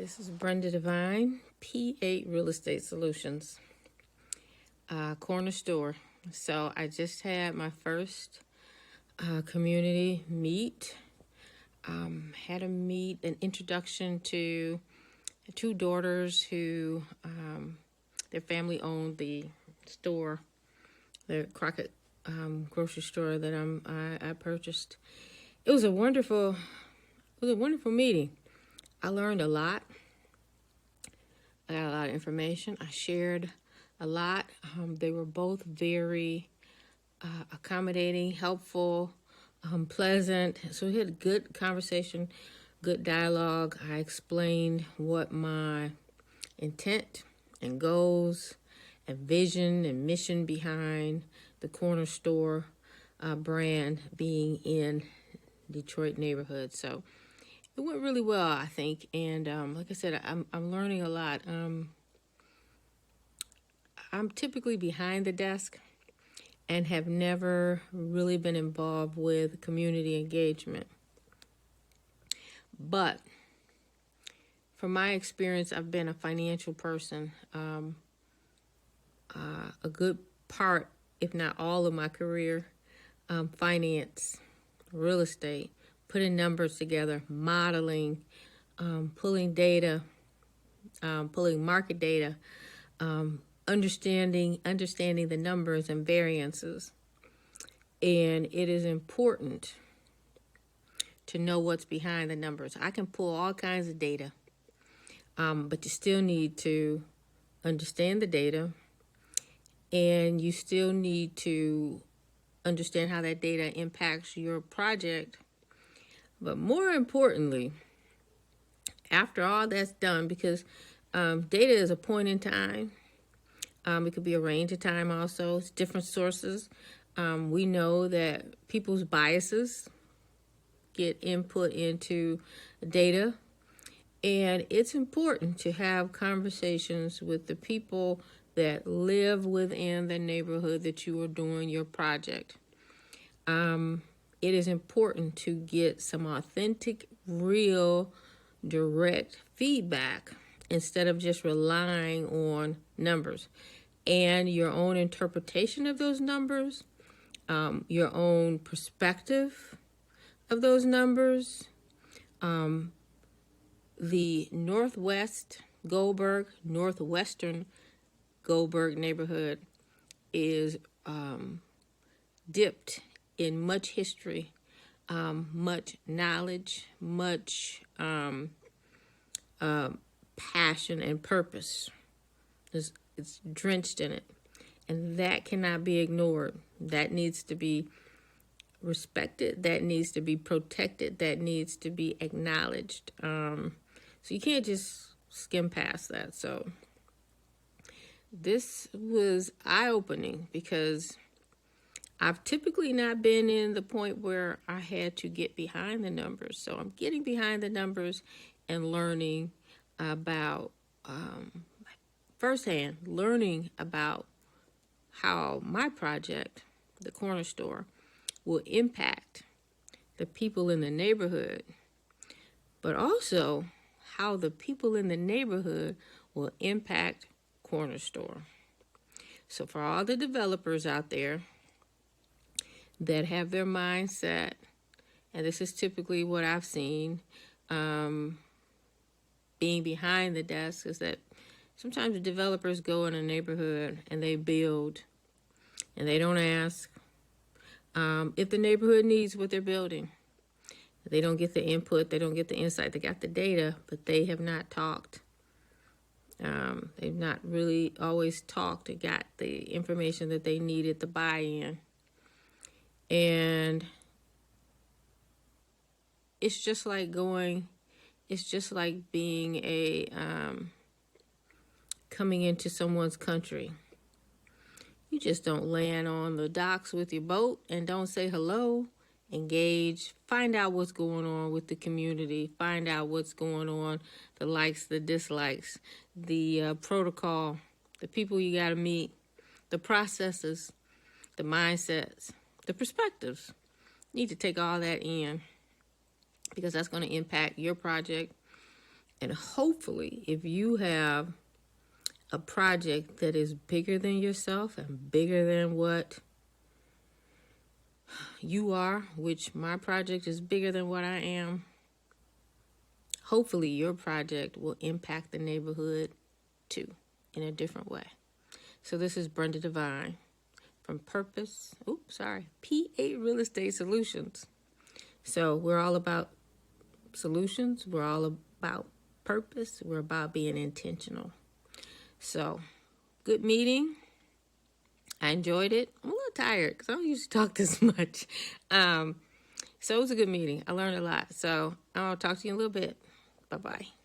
This is Brenda Devine, P8 Real Estate Solutions, Kornr Store. So I just had my first community meet. Had an introduction to two daughters who their family owned the store, the Crockett grocery store that I purchased. It was a wonderful meeting. I learned a lot. I got a lot of information. I shared a lot. They were both very accommodating, helpful, pleasant. So we had a good conversation, good dialogue. I explained what my intent and goals and vision and mission behind the Kornr Store brand being in Detroit neighborhood. So it went really well, I think, and like I said, I'm learning a lot. I'm typically behind the desk and have never really been involved with community engagement. But from my experience, I've been a financial person. A good part, if not all of my career, finance, real estate, putting numbers together, modeling, pulling data, pulling market data, understanding the numbers and variances. And it is important to know what's behind the numbers. I can pull all kinds of data, but you still need to understand the data, and you still need to understand how that data impacts your project. But more importantly, after all that's done, because data is a point in time, it could be a range of time also. It's different sources. We know that people's biases get input into data, and it's important to have conversations with the people that live within the neighborhood that you are doing your project. It is important to get some authentic, real, direct feedback instead of just relying on numbers and your own interpretation of those numbers, your own perspective of those numbers. The northwestern Goldberg neighborhood is dipped in much history, much knowledge, much passion and purpose. It's drenched in it, and that cannot be ignored. That needs to be respected. That needs to be protected. That needs to be acknowledged. So you can't just skim past that. So this was eye-opening because I've typically not been in the point where I had to get behind the numbers. So I'm getting behind the numbers and learning about, firsthand, learning about how my project, the Kornr Store, will impact the people in the neighborhood, but also how the people in the neighborhood will impact Kornr Store. So for all the developers out there that have their mindset, and this is typically what I've seen, being behind the desk, is that sometimes the developers go in a neighborhood and they build, and they don't ask if the neighborhood needs what they're building. They don't get the input, they don't get the insight. They got the data, but they have not talked. They've not really always talked and got the information that they needed to buy in. And it's just like being coming into someone's country. You just don't land on the docks with your boat and don't say hello, engage, find out what's going on with the community, find out what's going on, the likes, the dislikes, the protocol, the people you got to meet, the processes, the mindsets, the perspectives. You need to take all that in because that's going to impact your project And hopefully, if you have a project that is bigger than yourself and bigger than what you are, which my project is bigger than what I am, hopefully your project will impact the neighborhood too in a different way. So this is Brenda Devine from P8 Real Estate Solutions. So we're all about solutions. We're all about purpose. We're about being intentional. So good meeting. I enjoyed it. I'm a little tired because I don't usually talk this much. So it was a good meeting. I learned a lot. So I'll talk to you in a little bit. Bye-bye.